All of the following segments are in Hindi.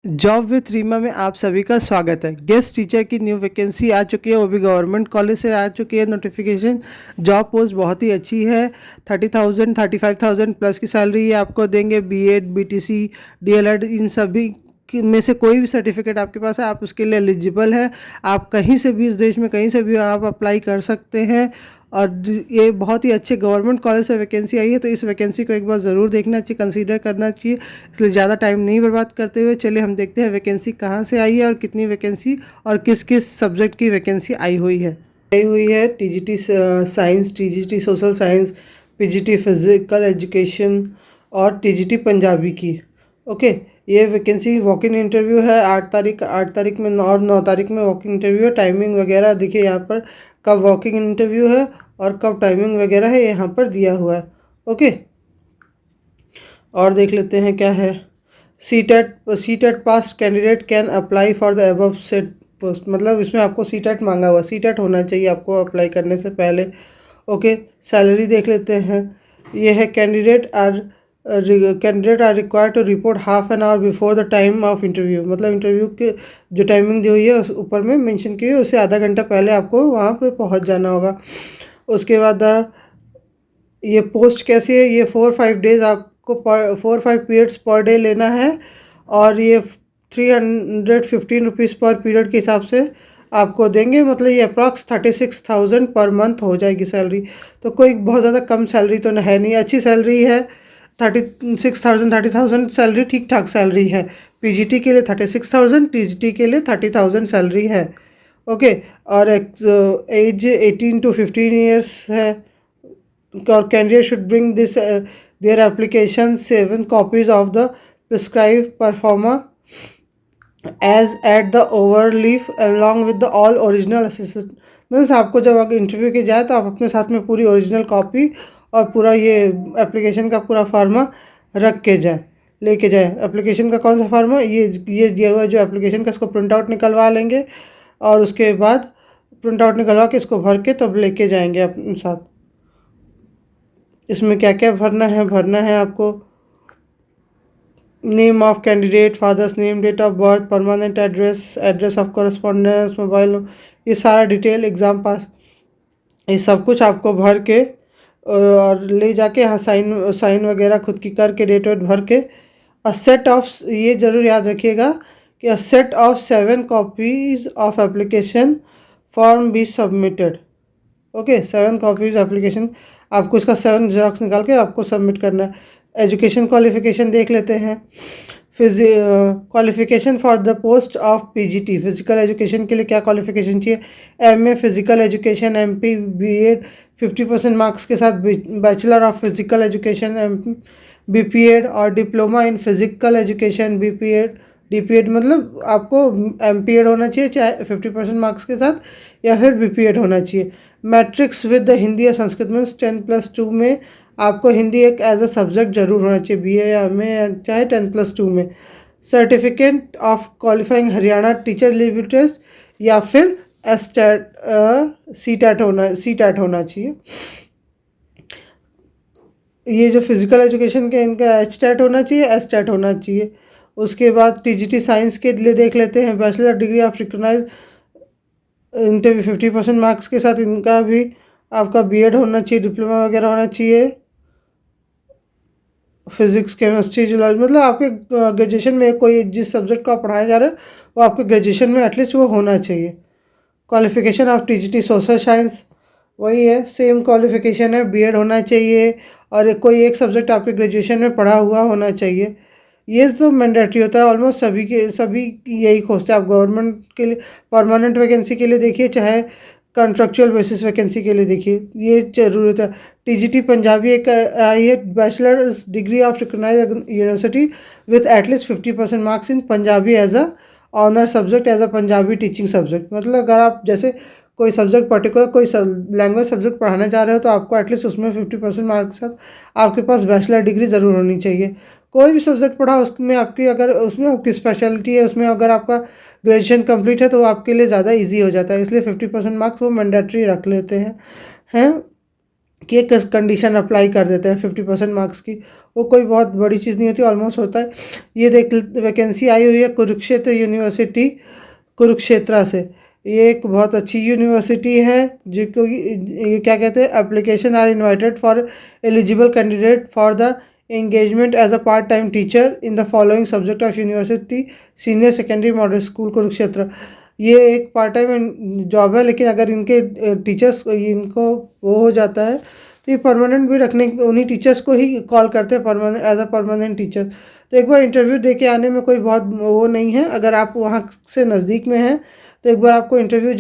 जॉब विथ रीमा में आप सभी का स्वागत है। गेस्ट टीचर की न्यू वैकेंसी आ चुकी है, वो भी गवर्नमेंट कॉलेज से आ चुकी है नोटिफिकेशन। जॉब पोस्ट बहुत ही अच्छी है। 30,000 35,000 प्लस की सैलरी ये आपको देंगे। बीएड बीटीसी डीएलएड इन सभी में से कोई भी सर्टिफिकेट आपके पास है, आप उसके लिए एलिजिबल है। आप कहीं से भी इस देश में कहीं से भी आप अप्लाई कर सकते हैं। और ये बहुत ही अच्छे गवर्नमेंट कॉलेज से वैकेंसी आई है, तो इस वैकेंसी को एक बार ज़रूर देखना चाहिए, कंसीडर करना चाहिए। इसलिए ज़्यादा टाइम नहीं बर्बाद करते हुए चलिए हम देखते हैं वैकेंसी कहाँ से आई है और कितनी वैकेंसी और किस किस सब्जेक्ट की वैकेंसी आई हुई है। TGT science, TGT social science, PGT physical education और टीजीटी पंजाबी की। ओके, ये वैकेंसी वॉक इन इंटरव्यू है। 8 तारीख में और 9 तारीख में वॉक इन इंटरव्यू है। टाइमिंग वगैरह देखिए यहाँ पर, कब वॉकिंग इंटरव्यू है और कब टाइमिंग वगैरह है यहाँ पर दिया हुआ है। ओके, और देख लेते हैं क्या है। C TET pass candidate can apply for the above set post, मतलब इसमें आपको सी टेट मांगा हुआ, सी टेट होना चाहिए आपको अप्लाई करने से पहले। ओके, सैलरी देख लेते हैं। ये है candidate are required to report half an hour before the time of interview, मतलब इंटरव्यू के जो टाइमिंग दी हुई है उस ऊपर में मेंशन की है, उससे आधा घंटा पहले आपको वहाँ पे पहुँच जाना होगा। उसके बाद ये पोस्ट कैसी है, ये 4-5 डेज आपको 4-5 पीरियड्स पर डे लेना है। और ये 315 रुपीज़ पर पीरियड के हिसाब से आपको देंगे, मतलब ये अप्रॉक्स 36,000 पर मंथ हो जाएगी सैलरी। तो कोई बहुत ज़्यादा कम सैलरी तो है नहीं, अच्छी सैलरी है। 30,000 सैलरी ठीक ठाक सैलरी है। पीजीटी के लिए 36,000, टीजीटी के लिए 30,000 सैलरी है। ओके, और एज 18 to 15 ईयर्स है। और candidate should bring this their application 7 copies of the prescribed performa as at the overleaf along with the all original assistant। Means आपको जब अगर इंटरव्यू के जाए तो आप अपने साथ में पूरी ओरिजिनल कॉपी और पूरा ये एप्लीकेशन का पूरा फार्मा रख के जाए, लेके जाए। एप्लीकेशन का कौन सा फार्मा, ये दिया हुआ जो एप्लीकेशन का, इसको प्रिंट आउट निकलवा लेंगे और उसके बाद प्रिंट आउट निकलवा के इसको भर के तब लेके जाएंगे अपने साथ। इसमें क्या क्या भरना है आपको, name of candidate, father's name, date of birth, permanent address, address of correspondence, mobile, ये सारा डिटेल, एग्ज़ाम पास, ये सब कुछ आपको भर के और ले जाके यहाँ साइन वगैरह खुद की करके डेट वेट भर के अ सेट ऑफ, ये ज़रूर याद रखिएगा कि a set of 7 copies of application form be submitted. Okay, 7 copies application, आपको इसका 7 जेरॉक्स निकाल के आपको सबमिट करना है। एजुकेशन क्वालिफिकेशन देख लेते हैं। Qualification for the post of PGT, physical education के लिए क्या क्वालिफिकेशन चाहिए, MA physical education, MP BEd 50% marks के साथ, bachelor of physical education BPEd, और diploma in physical education BPEd. DPEd मतलब आपको एमपीएड होना चाहिए चाहे 50% मार्क्स के साथ, या फिर बीपीएड होना चाहिए। मैट्रिक्स विद द हिंदी या संस्कृत में 10+2 में आपको हिंदी एक एज अ सब्जेक्ट जरूर होना चाहिए, बीए या एमए चाहे 10+2 में। Certificate of qualifying Haryana teacher eligibility test या फिर सी टैट होना चाहिए। ये जो फिजिकल एजुकेशन के इनका एच टैट होना चाहिए, एस टैट होना चाहिए। उसके बाद टीजीटी साइंस के लिए देख लेते हैं। Bachelor degree of recognise interview 50% marks के साथ इनका भी आपका बीएड होना चाहिए, डिप्लोमा वगैरह होना चाहिए। फिजिक्स केमिस्ट्री जुलॉजी, मतलब आपके ग्रेजुएशन में कोई जिस सब्जेक्ट को आप पढ़ाया जा रहे हैं वो आपके ग्रेजुएशन में एटलीस्ट वो होना चाहिए। Qualification of TGT social science वही है, सेम क्वालिफिकेशन है, बीएड होना चाहिए और कोई एक सब्जेक्ट आपके ग्रेजुएशन में पढ़ा हुआ होना चाहिए। ये तो मैंडेटरी होता है, ऑलमोस्ट सभी यही खोजते हैं। आप गवर्नमेंट के लिए परमानेंट वैकेंसी के लिए देखिए, चाहे कॉन्ट्रेक्चुअल बेसिस वैकेंसी के लिए देखिए, ये जरूरत है। टीजीटी पंजाबी एक आई है, bachelor degree of recognise university with at least 50% marks in Punjabi as a honour subject, as a Punjabi teaching subject. मतलब अगर आप जैसे कोई सब्जेक्ट पर्टिकुलर कोई लैंग्वेज सब्जेक्ट पढ़ाने जा रहे हो तो आपको एटलीस्ट उसमें 50% मार्क्स के साथ आपके पास बैचलर डिग्री ज़रूर होनी चाहिए। कोई भी सब्जेक्ट पढ़ा उसमें आपकी, अगर उसमें आपकी स्पेशलिटी है, उसमें अगर आपका ग्रेजुएशन कंप्लीट है तो वो आपके लिए ज़्यादा इजी हो जाता है। इसलिए 50% मार्क्स वो मैंडेटरी रख लेते हैं कि एक कंडीशन अप्लाई कर देते हैं 50% मार्क्स की। वो कोई बहुत बड़ी चीज़ नहीं होती, ऑलमोस्ट होता है। ये देख, वैकेंसी आई हुई है कुरुक्षेत्र यूनिवर्सिटी, कुरुक्षेत्रा से। ये एक बहुत अच्छी यूनिवर्सिटी है, जो क्योंकि ये क्या कहते हैं, application are invited for eligible candidate for the engagement as a part time teacher in the following subject of university senior secondary model school Kurukshetra. ये एक पार्ट टाइम जॉब है, लेकिन अगर इनके टीचर्स इनको वो हो जाता है तो ये परमानेंट भी रखने, उन्हीं टीचर्स को ही कॉल करते हैं permanent, as a permanent teacher. तो एक बार इंटरव्यू दे के आने में कोई बहुत वो नहीं है। अगर आप वहाँ से नज़दीक में हैं तो एक बार आपको इंटरव्यू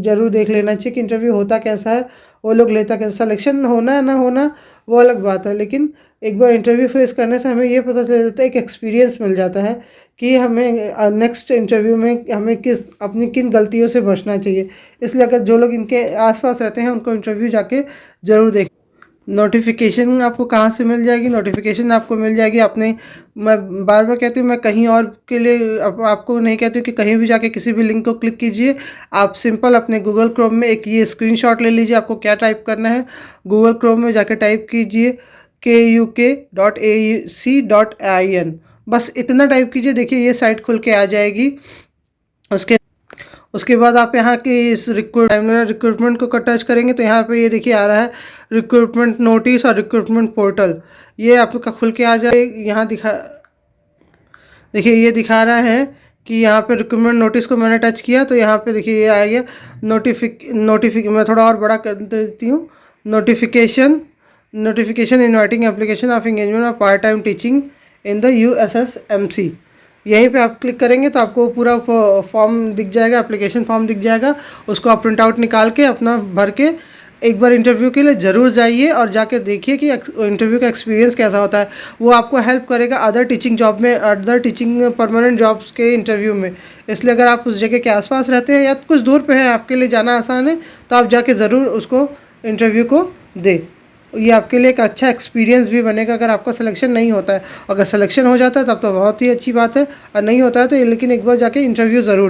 ज़रूर देख लेना चाहिए कि इंटरव्यू होता कैसा है, वो लोग लेता कैसा। सिलेक्शन होना है ना होना वो अलग बात है, लेकिन एक बार इंटरव्यू फेस करने से हमें ये पता चल जाता है, एक एक्सपीरियंस मिल जाता है कि हमें नेक्स्ट इंटरव्यू में हमें अपनी किन गलतियों से बचना चाहिए। इसलिए अगर जो लोग इनके आसपास रहते हैं उनको इंटरव्यू जाके ज़रूर देखें। नोटिफिकेशन आपको कहाँ से मिल जाएगी? नोटिफिकेशन आपको मिल जाएगी अपने, मैं बार बार कहती हूँ, मैं कहीं और के लिए आपको नहीं कहती हूँ कि कहीं भी जाके किसी भी लिंक को क्लिक कीजिए। आप सिंपल अपने गूगल क्रोम में एक ये स्क्रीनशॉट ले लीजिए। आपको क्या टाइप करना है, गूगल क्रोम में जाके टाइप कीजिए KUK.AC.IN, बस इतना टाइप कीजिए। देखिए ये साइट खुल के आ जाएगी। उसके उसके बाद आप यहाँ की इस रिक्रूटमेंट को टच करेंगे तो यहाँ पे ये देखिए आ रहा है रिक्रूटमेंट नोटिस और रिक्रूटमेंट पोर्टल। ये आपका खुल के आ जाए। यहाँ देखिए ये दिखा रहा है कि यहाँ पे रिक्रूटमेंट नोटिस को मैंने टच किया तो यहाँ पे देखिए ये आ गया मैं थोड़ा और बड़ा कर देती हूँ। Notification inviting application of engagement और part time teaching in the USSMC। यहीं पे आप क्लिक करेंगे तो आपको पूरा फॉर्म दिख जाएगा, एप्लीकेशन फॉर्म दिख जाएगा। उसको आप प्रिंट आउट निकाल के अपना भर के एक बार इंटरव्यू के लिए ज़रूर जाइए और जाके देखिए कि इंटरव्यू का एक्सपीरियंस कैसा होता है। वो आपको हेल्प करेगा अदर टीचिंग जॉब में, अदर टीचिंग परमानेंट जॉब्स के इंटरव्यू में। इसलिए अगर आप उस जगह के आसपास रहते हैं या कुछ दूर पे हैं, आपके लिए जाना आसान है, तो आप जाके ज़रूर उसको इंटरव्यू को दें। ये आपके लिए एक अच्छा एक्सपीरियंस भी बनेगा अगर आपका सिलेक्शन नहीं होता है। अगर सिलेक्शन हो जाता है तब तो बहुत ही अच्छी बात है, और नहीं होता है तो लेकिन एक बार जाके इंटरव्यू ज़रूर